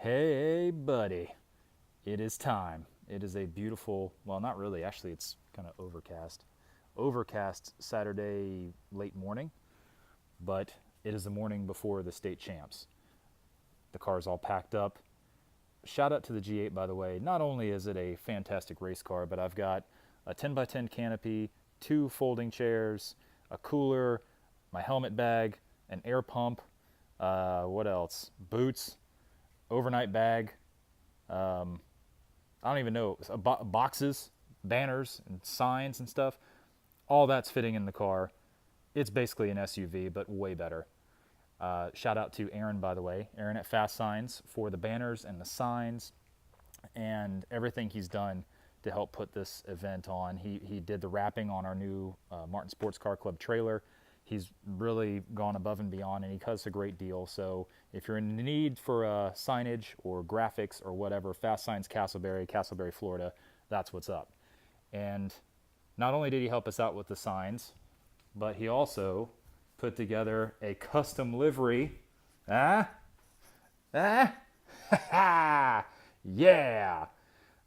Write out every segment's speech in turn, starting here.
Hey, buddy. It is time. It is a beautiful, well, not really, actually, it's kind of overcast. Overcast Saturday late morning, but it is the morning before the state champs. The car's all packed up. Shout out to the G8, by the way. Not only is it a fantastic race car, but I've got a 10x10 canopy, 2 folding chairs, a cooler, my helmet bag, an air pump, what else? Boots, overnight bag. I don't even know, boxes, banners, and signs and stuff. All that's fitting in the car. It's basically an SUV, but way better. Shout out to Aaron, by the way, Aaron at Fast Signs, for the banners and the signs and everything he's done to help put this event on. He did the wrapping on our new Martin Sports Car Club trailer. He's really gone above and beyond, and he does a great deal. So if you're in need for signage or graphics or whatever, Fast Signs Castleberry, Florida, that's what's up. And not only did he help us out with the signs, but he also put together a custom livery. Yeah.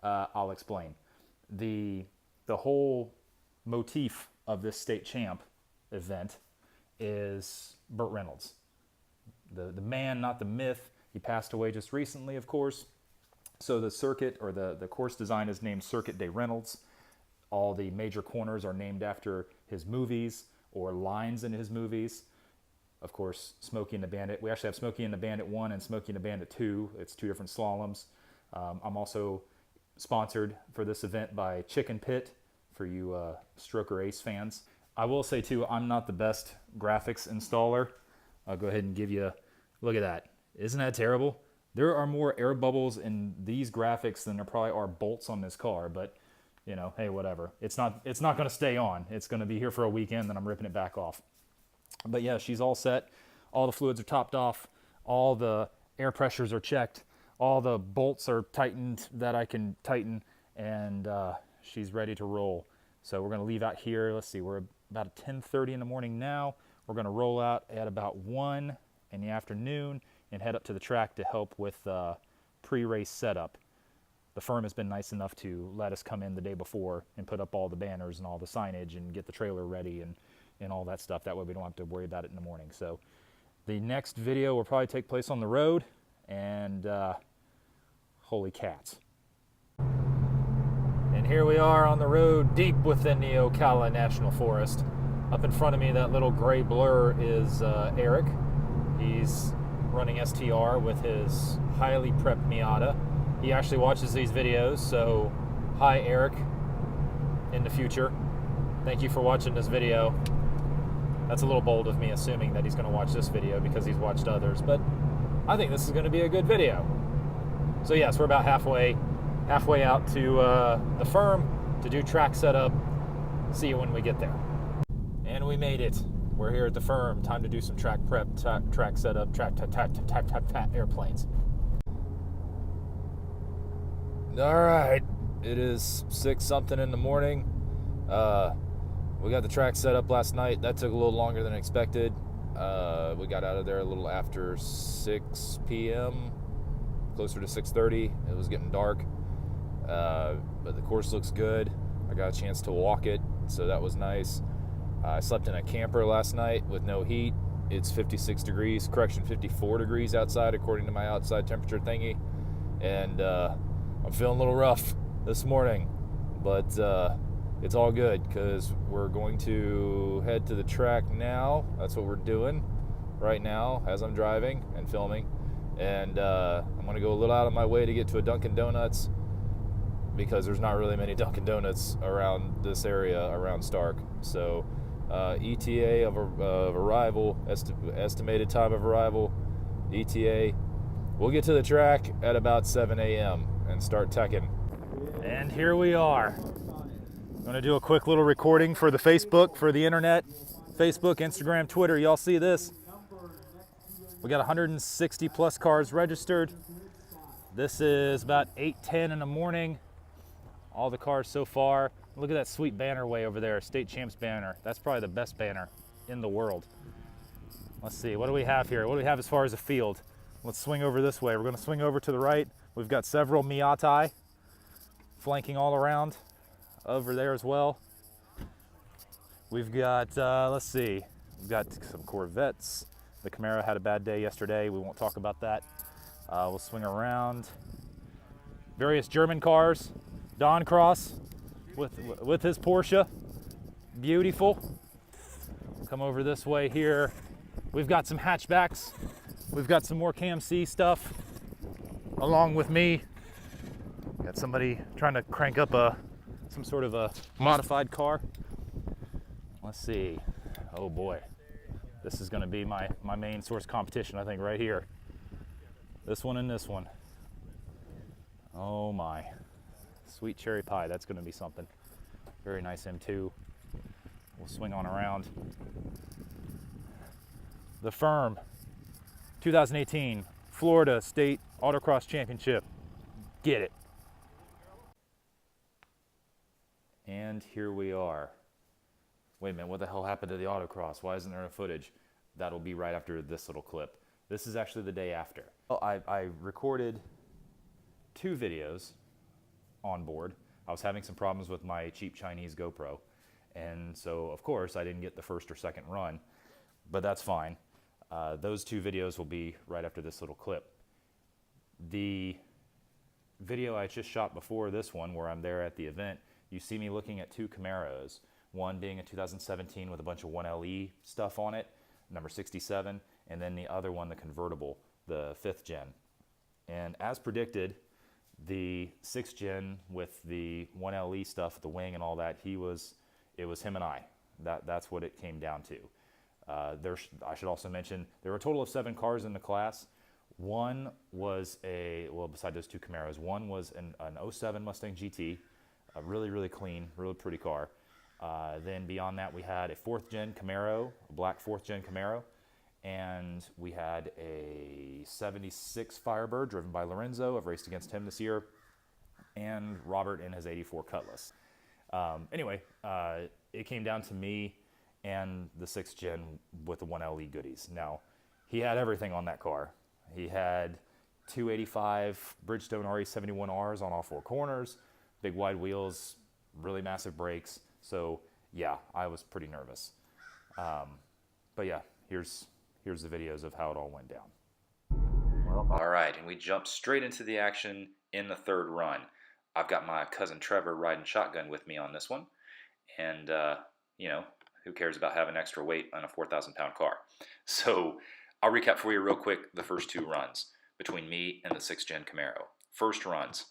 I'll explain. The whole motif of this state champ event is Burt Reynolds, the man, not the myth. He passed away just recently, of course. So the circuit, or the course design, is named Circuit de Reynolds. All the major corners are named after his movies or lines in his movies. Of course, Smokey and the Bandit. We actually have Smokey and the Bandit 1 and Smokey and the Bandit 2. It's 2 different slaloms. I'm also sponsored for this event by Chicken Pit, for you Stroker Ace fans. I will say too, I'm not the best graphics installer. I'll go ahead and give you, look at that. Isn't that terrible? There are more air bubbles in these graphics than there probably are bolts on this car, but you know, hey, whatever. It's not going to stay on. It's going to be here for a weekend, then I'm ripping it back off. But yeah, she's all set. All the fluids are topped off. All the air pressures are checked. All the bolts are tightened that I can tighten, and she's ready to roll. So we're going to leave out here. Let's see, we're about 10:30 in the morning now. We're going to roll out at about 1 in the afternoon and head up to the track to help with pre-race setup. The firm has been nice enough to let us come in the day before and put up all the banners and all the signage and get the trailer ready and all that stuff. That way we don't have to worry about it in the morning. So the next video will probably take place on the road, and holy cats. And here we are on the road deep within the Ocala National Forest. Up in front of me, that little gray blur is Eric. He's running STR with his highly prepped Miata. He actually watches these videos, so hi Eric in the future. Thank you for watching this video. That's a little bold of me assuming that he's going to watch this video because he's watched others, but I think this is going to be a good video. So yes, we're about halfway out to the firm to do track setup. See you when we get there. And we made it. We're here at the firm. Time to do some track prep, track setup, track airplanes. All right, it is 6 something in the morning. We got the track set up last night. That took a little longer than expected. We got out of there a little after 6 p.m., closer to 6:30. It was getting dark, but the course looks good. I got a chance to walk it, so that was nice. I slept in a camper last night with no heat. It's 56 degrees, correction, 54 degrees outside according to my outside temperature thingy, and I'm feeling a little rough this morning, but it's all good because we're going to head to the track now. That's what we're doing right now as I'm driving and filming. And I'm going to go a little out of my way to get to a Dunkin' Donuts because there's not really many Dunkin' Donuts around this area, around Stark. So ETA of arrival, estimated time of arrival, ETA. We'll get to the track at about 7 a.m. and start teching. And here we are. I'm going to do a quick little recording for the Facebook, for the internet. Facebook, Instagram, Twitter, y'all see this? We got 160 plus cars registered. This is about 8:10 in the morning. All the cars so far. Look at that sweet banner way over there, State Champs banner. That's probably the best banner in the world. Let's see, what do we have here? What do we have as far as a field? let's swing over this way. We're going to swing over to the right. We've got several Miatai flanking all around over there as well. We've got, let's see, we've got some Corvettes. The Camaro had a bad day yesterday. We won't talk about that. We'll swing around. Various German cars. Autocross with his Porsche. Beautiful. Come over this way here. We've got some hatchbacks. We've got some more KMC stuff along with me. Got somebody trying to crank up some sort of a modified car. Let's see. Oh boy. This is going to be my main source competition, I think, right here. This one and this one. Oh my. Sweet cherry pie. That's going to be something. Very nice M2. We'll swing on around. The Firm 2018 Florida State Autocross Championship. Get it. And here we are. Wait a minute, what the hell happened to the Autocross? Why isn't there footage? That'll be right after this little clip. This is actually the day after. Well, I recorded 2 videos on board. I was having some problems with my cheap Chinese GoPro. And so, of course, I didn't get the first or second run, but that's fine. Those 2 videos will be right after this little clip. The video I just shot before this one, where I'm there at the event, you see me looking at 2 Camaros, one being a 2017 with a bunch of 1LE stuff on it, number 67, and then the other one, the convertible, the 5th gen. And as predicted, the 6th gen with the 1LE stuff, the wing and all that, it was him and I. That's what it came down to. I should also mention, there were a total of 7 cars in the class. One was beside those 2 Camaros, one was an 07 Mustang GT, a really, really clean, really pretty car. Then beyond that, we had a 4th gen Camaro, a black 4th gen Camaro, and we had a 76 Firebird driven by Lorenzo. I've raced against him this year, and Robert in his 84 Cutlass. Anyway, it came down to me and the 6th gen with the 1LE goodies. Now, he had everything on that car. He had 285 Bridgestone RE71Rs on all 4 corners, big wide wheels, really massive brakes. So yeah, I was pretty nervous. But yeah, here's the videos of how it all went down. Well, all right, and we jumped straight into the action in the 3rd run. I've got my cousin Trevor riding shotgun with me on this one, and you know, who cares about having extra weight on a 4,000-pound car? So I'll recap for you real quick the first 2 runs between me and the 6th gen Camaro. First runs,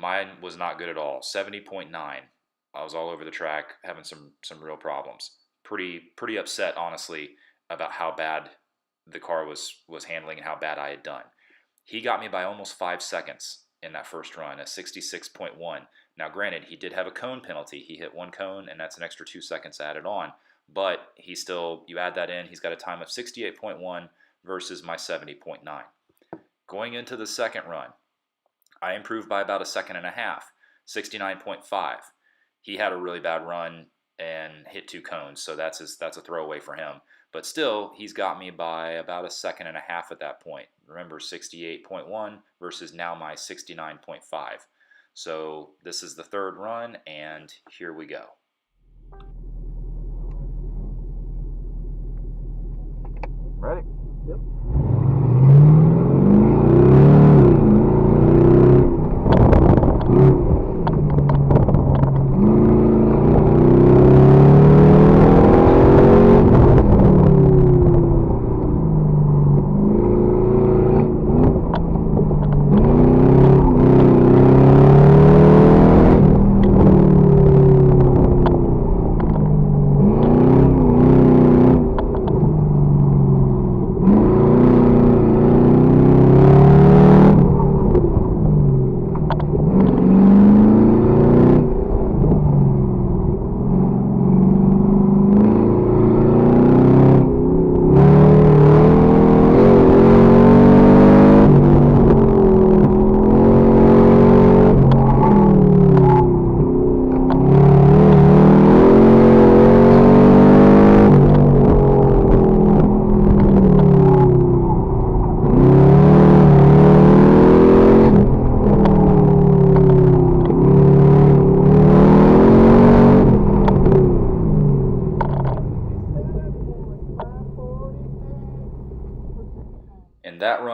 mine was not good at all. 70.9. I was all over the track, having some real problems. Pretty upset, honestly, about how bad the car was handling and how bad I had done. He got me by almost 5 seconds in that first run, a 66.1. Now, granted, he did have a cone penalty. He hit 1 cone, and that's an extra 2 seconds added on. But he still, you add that in, he's got a time of 68.1 versus my 70.9. Going into the second run, I improved by about 1.5 seconds, 69.5. He had a really bad run and hit 2 cones, so that's a throwaway for him. But still, he's got me by about 1.5 seconds at that point. Remember, 68.1 versus now my 69.5. So this is the 3rd run, and here we go. Ready? Yep.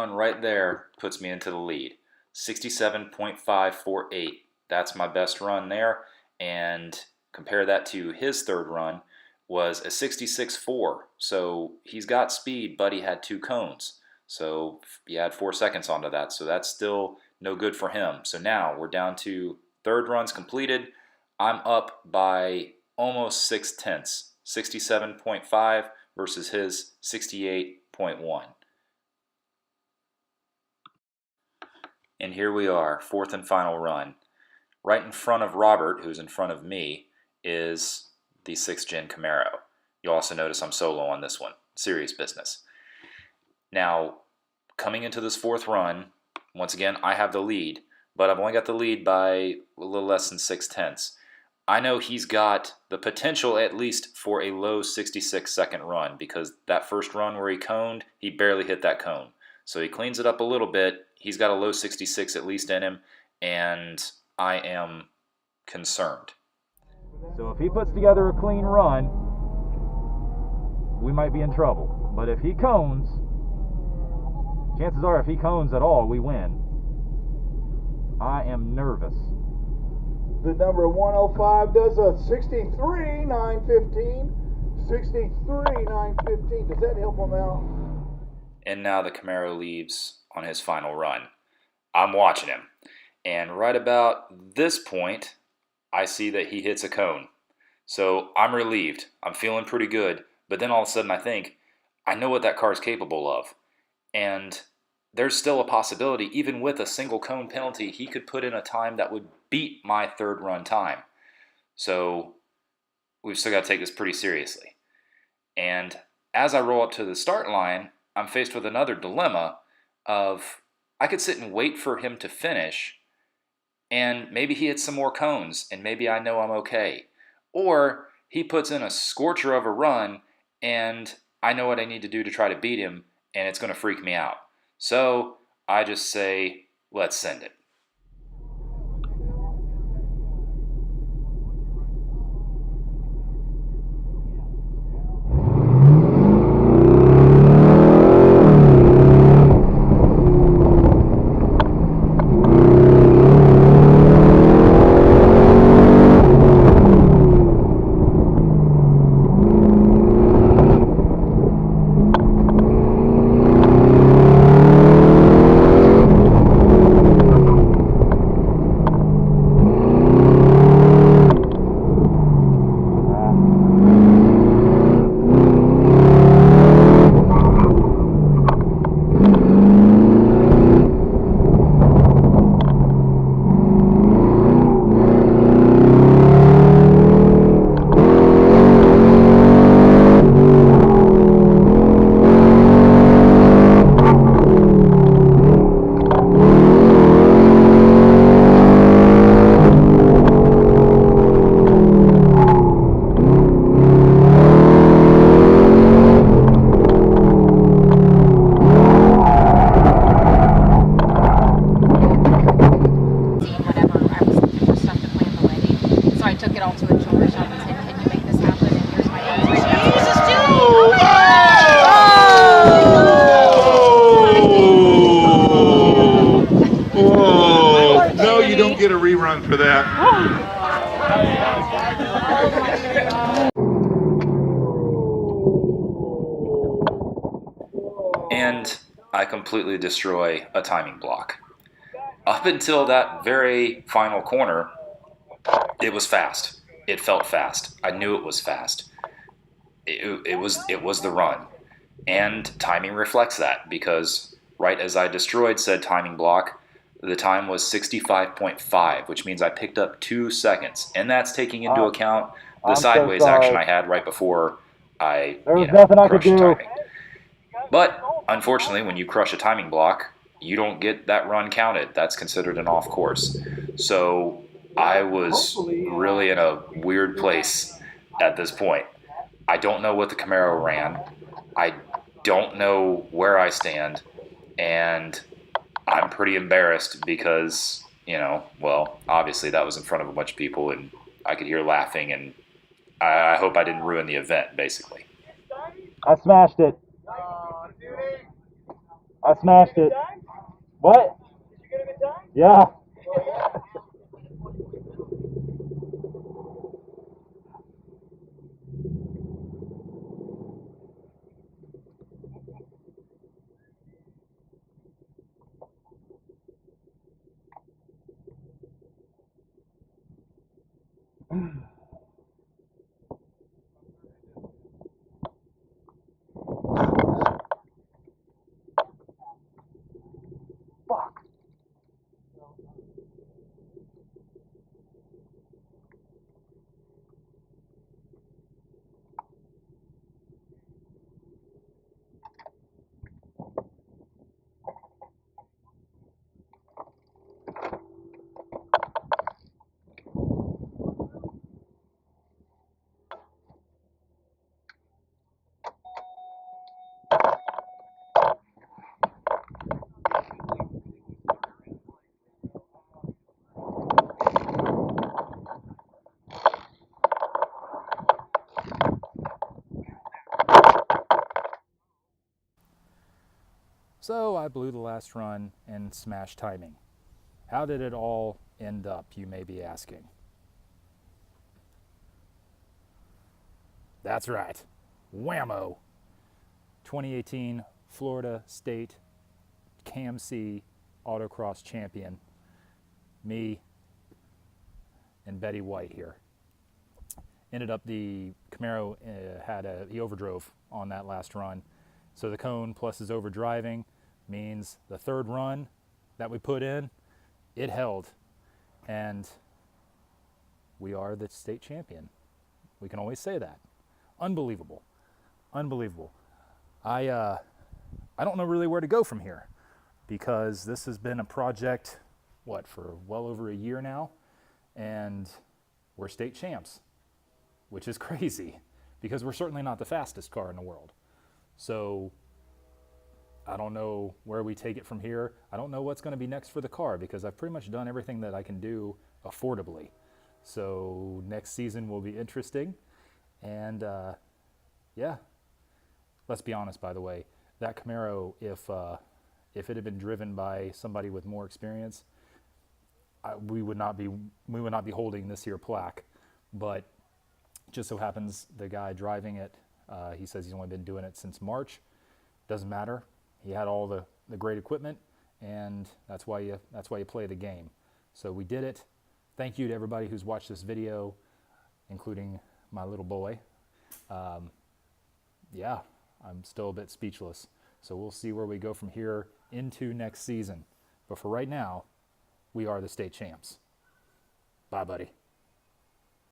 run right there puts me into the lead. 67.548. That's my best run there. And compare that to his third run was a 66.4. So he's got speed, but he had 2 cones. So he had 4 seconds onto that. So that's still no good for him. So now we're down to third runs completed. I'm up by almost 6/10. 67.5 versus his 68.1. And here we are, fourth and final run. Right in front of Robert, who's in front of me, is the 6th Gen Camaro. You'll also notice I'm solo on this one. Serious business. Now, coming into this fourth run, once again, I have the lead, but I've only got the lead by a little less than 6/10. I know he's got the potential at least for a low 66-second run, because that first run where he coned, he barely hit that cone. So he cleans it up a little bit. He's got a low 66 at least in him, and I am concerned. So if he puts together a clean run, we might be in trouble. But if he cones, chances are if he cones at all, we win. I am nervous. The number 105 does a 63.915. 63.915. Does that help him out? And now the Camaro leaves on his final run. I'm watching him. And right about this point, I see that he hits a cone. So I'm relieved. I'm feeling pretty good. But then all of a sudden I think, I know what that car is capable of. And there's still a possibility, even with a single cone penalty, he could put in a time that would beat my third run time. So we've still got to take this pretty seriously. And as I roll up to the start line, I'm faced with another dilemma of I could sit and wait for him to finish, and maybe he hits some more cones, and maybe I know I'm okay. Or he puts in a scorcher of a run, and I know what I need to do to try to beat him, and it's going to freak me out. So I just say, let's send it. Get a rerun for that. And I completely destroy a timing block. Up until that very final corner, it was fast. It felt fast. I knew it was fast. It was the run. And timing reflects that, because right as I destroyed said timing block, the time was 65.5, which means I picked up 2 seconds. And that's taking into account the sideways action I had right before I crushed timing. But unfortunately, when you crush a timing block, you don't get that run counted. That's considered an off course. So I was really in a weird place at this point. I don't know what the Camaro ran. I don't know where I stand. And I'm pretty embarrassed because, well, obviously that was in front of a bunch of people and I could hear laughing, and I hope I didn't ruin the event, basically. I smashed it. I smashed it. What? Did you get a good time? Yeah. Fuck. So I blew the last run and smashed timing. How did it all end up, you may be asking? That's right. Whammo. 2018 Florida State CAMC Autocross champion. Me and Betty White here. Ended up the Camaro he overdrove on that last run. So the cone plus his overdriving means the third run that we put in, it held. And we are the state champion. We can always say that. Unbelievable. Unbelievable. I don't know really where to go from here because this has been a project, for well over a year now, and we're state champs, which is crazy because we're certainly not the fastest car in the world. So I don't know where we take it from here. I don't know what's going to be next for the car because I've pretty much done everything that I can do affordably. So next season will be interesting. And yeah, let's be honest, by the way, that Camaro, if it had been driven by somebody with more experience, we would not be holding this here plaque. But just so happens the guy driving it, he says he's only been doing it since March. Doesn't matter. He had all the great equipment, and that's why you play the game. So we did it. Thank you to everybody who's watched this video, including my little boy. Yeah, I'm still a bit speechless. So we'll see where we go from here into next season. But for right now, we are the state champs. Bye, buddy.